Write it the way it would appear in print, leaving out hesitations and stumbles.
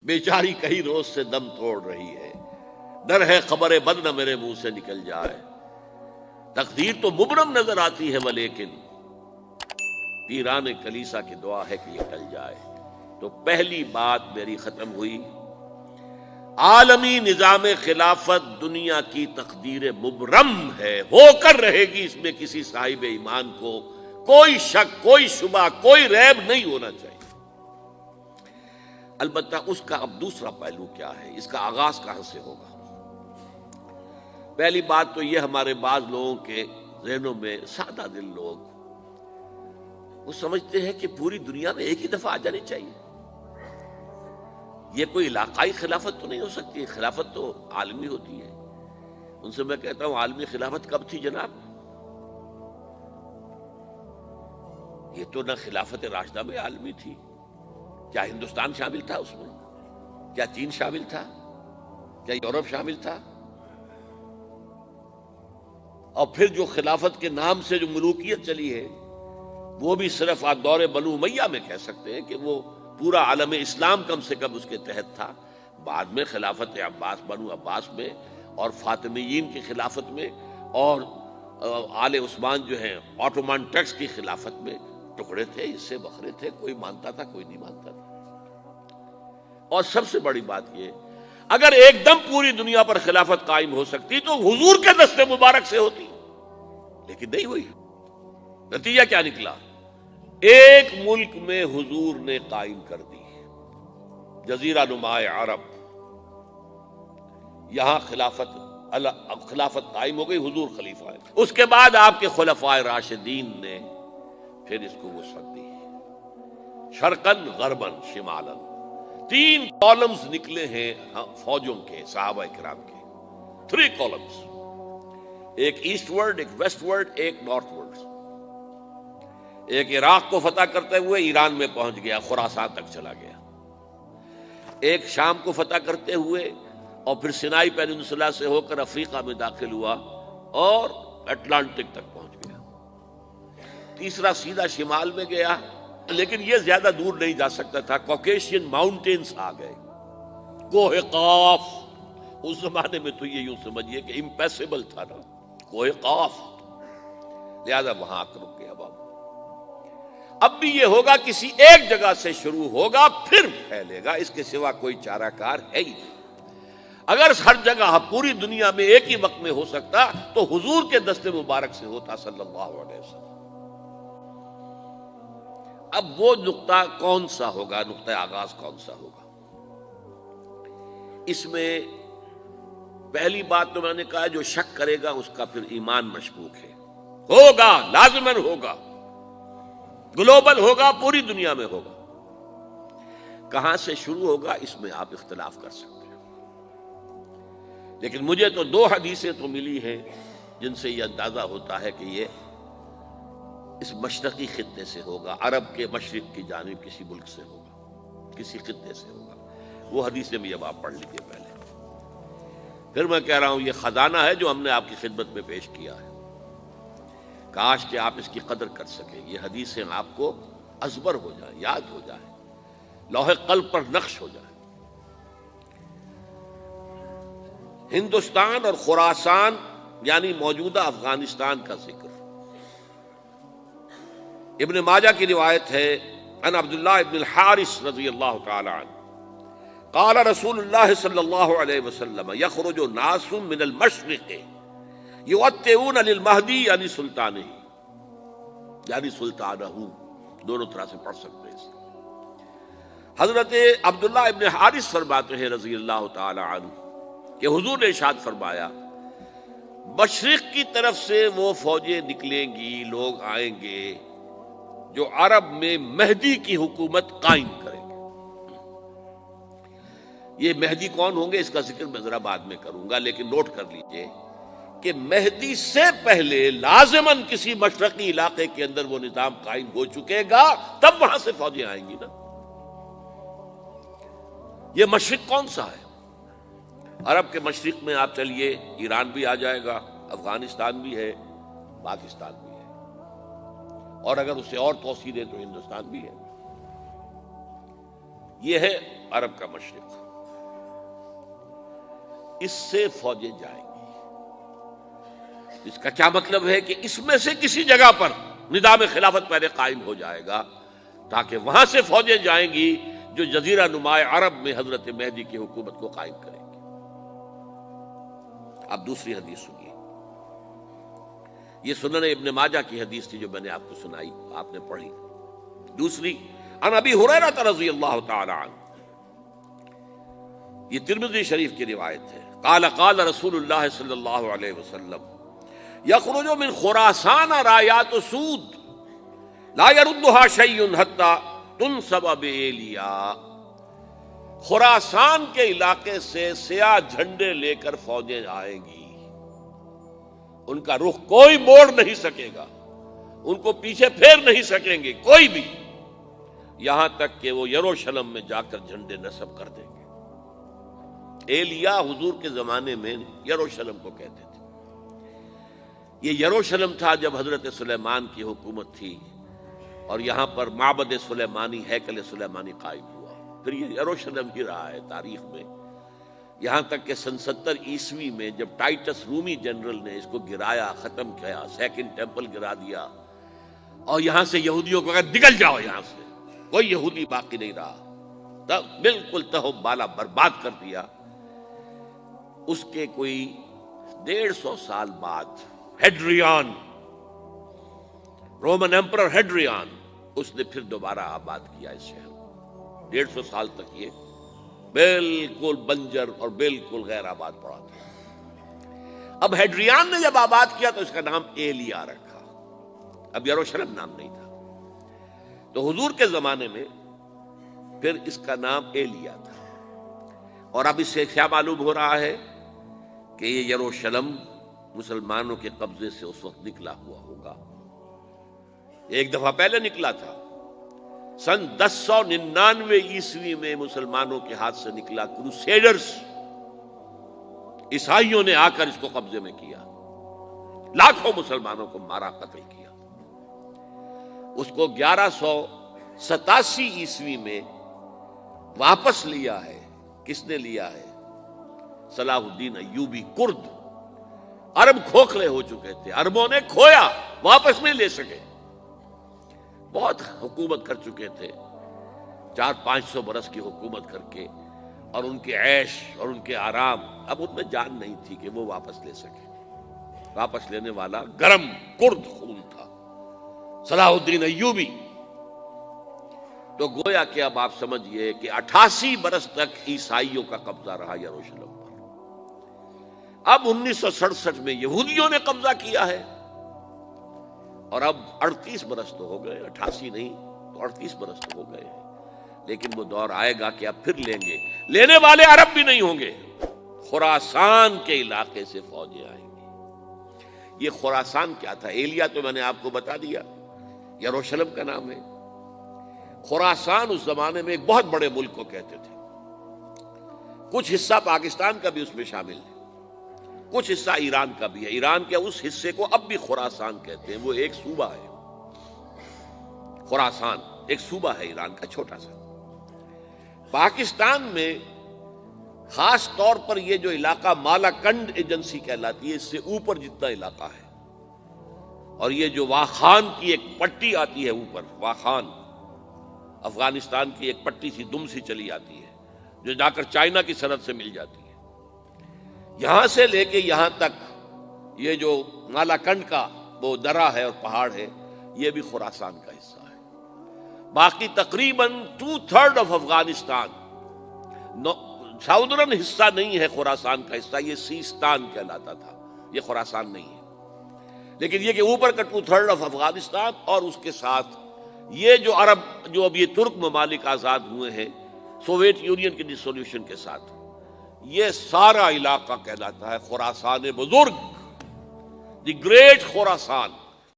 بیچاری کئی روز سے دم توڑ رہی ہے، ڈر ہے خبر بد نہ میرے منہ سے نکل جائے۔ تقدیر تو مبرم نظر آتی ہے ولیکن پیران کلیسا کی دعا ہے کہ یہ ٹل جائے۔ تو پہلی بات میری ختم ہوئی، عالمی نظام خلافت دنیا کی تقدیر مبرم ہے، ہو کر رہے گی، اس میں کسی صاحب ایمان کو کوئی شک، کوئی شبہ، کوئی ریب نہیں ہونا چاہیے۔ البتہ اس کا اب دوسرا پہلو کیا ہے، اس کا آغاز کہاں سے ہوگا؟ پہلی بات تو یہ، ہمارے بعض لوگوں کے ذہنوں میں، سادہ دل لوگ وہ سمجھتے ہیں کہ پوری دنیا میں ایک ہی دفعہ آ جانی چاہیے۔ یہ کوئی علاقائی خلافت تو نہیں ہو سکتی، خلافت تو عالمی ہوتی ہے۔ ان سے میں کہتا ہوں، عالمی خلافت کب تھی جناب؟ یہ تو نہ خلافت راشدہ میں عالمی تھی، کیا ہندوستان شامل تھا اس میں؟ کیا چین شامل تھا؟ کیا یورپ شامل تھا؟ اور پھر جو خلافت کے نام سے جو ملوکیت چلی ہے، وہ بھی صرف آپ دور بنو امیہ میں کہہ سکتے ہیں کہ وہ پورا عالم اسلام کم سے کم اس کے تحت تھا۔ بعد میں خلافت عباس، بنو عباس میں، اور فاطمیین کی خلافت میں، اور آل عثمان جو ہیں آٹومان ٹرکس کی خلافت میں ٹکڑے تھے، حصے بکھرے تھے، کوئی مانتا تھا، کوئی نہیں مانتا تھا۔ اور سب سے بڑی بات یہ، اگر ایک دم پوری دنیا پر خلافت قائم ہو سکتی تو حضور کے دست مبارک سے ہوتی، لیکن نہیں ہوئی۔ نتیجہ کیا نکلا؟ ایک ملک میں حضور نے قائم کر دی، جزیرہ نما عرب، یہاں خلافت قائم ہو گئی، حضور خلیفہ ہے۔ اس کے بعد آپ کے خلفائے راشدین نے پھر اس کو وسعت دی، شرقاً غرباً شمالاً۔ 3 کالمز نکلے ہیں فوجوں کے، صحابہ کرام کے، 3 کالمز، ایک ایسٹ ورڈ، ایک ویسٹ ورڈ، ایک نارتھ ورڈ۔ ایک عراق کو فتح کرتے ہوئے ایران میں پہنچ گیا، خراسان تک چلا گیا۔ ایک شام کو فتح کرتے ہوئے اور پھر سینائی پیننسولا سے ہو کر افریقہ میں داخل ہوا اور اٹلانٹک تک پہنچ گیا۔ تیسرا سیدھا شمال میں گیا، لیکن یہ زیادہ دور نہیں جا سکتا تھا، کوکیشین ماؤنٹینز آ گئے، کوہ قاف۔ اس زمانے میں تو یہ یوں سمجھیے کہ امپیسیبل تھا نا، کوہ قاف، لہذا وہاں آ کر رک گیا بابا۔ اب بھی یہ ہوگا، کسی ایک جگہ سے شروع ہوگا پھر پھیلے گا، اس کے سوا کوئی چارہ کار ہے ہی نہیں۔ اگر ہر جگہ پوری دنیا میں ایک ہی وقت میں ہو سکتا تو حضور کے دست مبارک سے ہوتا صلی اللہ علیہ وسلم۔ اب وہ نقطہ کون سا ہوگا، نقطہ آغاز کون سا ہوگا؟ اس میں پہلی بات تو میں نے کہا، جو شک کرے گا اس کا پھر ایمان مشکوک ہے۔ ہوگا، لازماً ہوگا، گلوبل ہوگا، پوری دنیا میں ہوگا۔ کہاں سے شروع ہوگا اس میں آپ اختلاف کر سکتے ہیں، لیکن مجھے تو 2 حدیثیں تو ملی ہیں جن سے یہ اندازہ ہوتا ہے کہ یہ اس مشرقی خطے سے ہوگا، عرب کے مشرق کی جانب کسی ملک سے ہوگا، کسی خطے سے ہوگا۔ وہ حدیثیں بھی اب آپ پڑھ لیجیے پہلے۔ پھر میں کہہ رہا ہوں، یہ خزانہ ہے جو ہم نے آپ کی خدمت میں پیش کیا ہے، کاش کہ آپ اس کی قدر کر سکیں، یہ حدیثیں آپ کو ازبر ہو جائیں، یاد ہو جائیں، لوح قلب پر نقش ہو جائیں۔ ہندوستان اور خراسان یعنی موجودہ افغانستان کا ذکر ابن ماجہ کی روایت ہے، عن عبداللہ ابن الحارث رضی اللہ تعالی عنہ قال رسول اللہ صلی اللہ علیہ وسلم یخرج ناس من المشرق یوطئون للمہدی یعنی سلطانہ، یعنی سلطانہ، دونوں طرح سے پڑھ سکتے ہیں۔ حضرت عبداللہ ابن حارث فرماتے ہیں رضی اللہ تعالی عنہ کہ حضور نے ارشاد فرمایا، مشرق کی طرف سے وہ فوجیں نکلیں گی، لوگ آئیں گے جو عرب میں مہدی کی حکومت قائم کریں گے۔ یہ مہدی کون ہوں گے اس کا ذکر میں ذرا بعد میں کروں گا، لیکن نوٹ کر لیجئے کہ مہدی سے پہلے لازماً کسی مشرقی علاقے کے اندر وہ نظام قائم ہو چکے گا، تب وہاں سے فوجیں آئیں گی نا۔ یہ مشرق کون سا ہے؟ عرب کے مشرق میں آپ چلیے، ایران بھی آ جائے گا، افغانستان بھی ہے، پاکستان بھی ہے، اور اگر اسے اور توسیع دیں تو ہندوستان بھی ہے۔ یہ ہے عرب کا مشرق، اس سے فوجیں جائیں گی۔ اس کا کیا مطلب ہے کہ اس میں سے کسی جگہ پر نظام خلافت پہلے قائم ہو جائے گا، تاکہ وہاں سے فوجیں جائیں گی جو جزیرہ نما عرب میں حضرت مہدی کی حکومت کو قائم کریں گی۔ اب دوسری حدیث سنیے، یہ سنن ابن ماجہ کی حدیث تھی جو میں نے آپ کو سنائی، آپ نے پڑھی۔ دوسری، عن ابی ہریرہ رضی اللہ تعالی عنہ، یہ ترمذی شریف کی روایت ہے، قال قال رسول اللہ صلی اللہ علیہ وسلم یخرج من خراسان رایات سود لا يردها شیء حتی تنصب بإیلیا، خراسان کے علاقے سے سیاہ جھنڈے لے کر فوجیں آئیں گی، ان کا رخ کوئی موڑ نہیں سکے گا، ان کو پیچھے پھیر نہیں سکیں گے کوئی بھی، یہاں تک کہ وہ یروشلم میں جا کر جھنڈے نصب کر دیں گے۔ ایلیا حضور کے زمانے میں یروشلم کو کہتے تھے۔ یہ یروشلم تھا جب حضرت سلیمان کی حکومت تھی اور یہاں پر معبد سلیمانی، ہیکل سلیمانی قائم ہوا، پھر یہ یروشلم ہی رہا ہے تاریخ میں، یہاں تک کہ سن 70 عیسوی میں جب ٹائٹس رومی جنرل نے اس کو گرایا، ختم کیا، سیکنڈ ٹیمپل گرا دیا، اور یہاں سے یہودیوں کو کہا نکل جاؤ یہاں سے، کوئی یہودی باقی نہیں رہا، تب بالکل تہو بالا برباد کر دیا۔ اس کے کوئی 150 سال بعد ہیڈریان، رومن ایمپرر ہیڈریان، اس نے پھر دوبارہ آباد کیا اس شہر کو۔ 150 سال تک یہ بالکل بنجر اور بالکل غیر آباد پڑا تھا۔ اب ہیڈریان نے جب آباد کیا تو اس کا نام ایلیا رکھا، اب یروشلم نام نہیں تھا، تو حضور کے زمانے میں پھر اس کا نام ایلیا تھا۔ اور اب اس سے کیا معلوم ہو رہا ہے کہ یہ یروشلم مسلمانوں کے قبضے سے اس وقت نکلا ہوا ہوگا، ایک دفعہ پہلے نکلا تھا، سن 1099 عیسوی میں مسلمانوں کے ہاتھ سے نکلا، کروسیڈرز عیسائیوں نے آ کر اس کو قبضے میں کیا، لاکھوں مسلمانوں کو مارا، قتل کیا۔ اس کو 1187 عیسوی میں واپس لیا ہے، کس نے لیا ہے؟ صلاح الدین ایوبی کرد۔ عرب کھوکھلے ہو چکے تھے، عربوں نے کھویا، واپس نہیں لے سکے، بہت حکومت کر چکے تھے، 400-500 برس کی حکومت کر کے، اور ان کے عیش اور ان کے آرام، اب ان میں جان نہیں تھی کہ وہ واپس لے سکے۔ واپس لینے والا گرم کرد خون تھا، صلاح الدین ایوبی۔ تو گویا کہ اب آپ سمجھئے کہ 88 برس تک عیسائیوں کا قبضہ رہا یروشلم پر۔ اب 1967 میں یہودیوں نے قبضہ کیا ہے، اور اب 38 برس تو ہو گئے، 88 نہیں تو 38 برس تو ہو گئے ہیں، لیکن وہ دور آئے گا کہ اب پھر لیں گے، لینے والے عرب بھی نہیں ہوں گے، خراسان کے علاقے سے فوجیں آئیں گی۔ یہ خراسان کیا تھا؟ ایلیا تو میں نے آپ کو بتا دیا، یروشلم کا نام ہے۔ خراسان اس زمانے میں ایک بہت بڑے ملک کو کہتے تھے، کچھ حصہ پاکستان کا بھی اس میں شامل ہے، کچھ حصہ ایران کا بھی ہے، ایران کے اس حصے کو اب بھی خراسان کہتے ہیں، وہ ایک صوبہ ہے، خراسان ایک صوبہ ہے ایران کا چھوٹا سا۔ پاکستان میں خاص طور پر یہ جو علاقہ مالا کنڈ ایجنسی کہلاتی ہے، اس سے اوپر جتنا علاقہ ہے، اور یہ جو واخان کی ایک پٹی آتی ہے اوپر، واخان افغانستان کی ایک پٹی سی دم سی چلی آتی ہے جو جا کر چائنا کی سرحد سے مل جاتی ہے، یہاں سے لے کے یہاں تک یہ جو مالا کنڈ کا وہ درہ ہے اور پہاڑ ہے، یہ بھی خراسان کا حصہ ہے۔ باقی تقریباً 2/3 آف افغانستان ساؤدرن حصہ نہیں ہے خراسان کا حصہ، یہ سیستان کہلاتا تھا، یہ خراسان نہیں ہے، لیکن یہ کہ اوپر کا 2/3 آف افغانستان، اور اس کے ساتھ یہ جو عرب جو اب یہ ترک ممالک آزاد ہوئے ہیں سوویت یونین کی ڈسولوشن کے ساتھ، یہ سارا علاقہ کہلاتا ہے خراسان بزرگ، دی گریٹ خراسان۔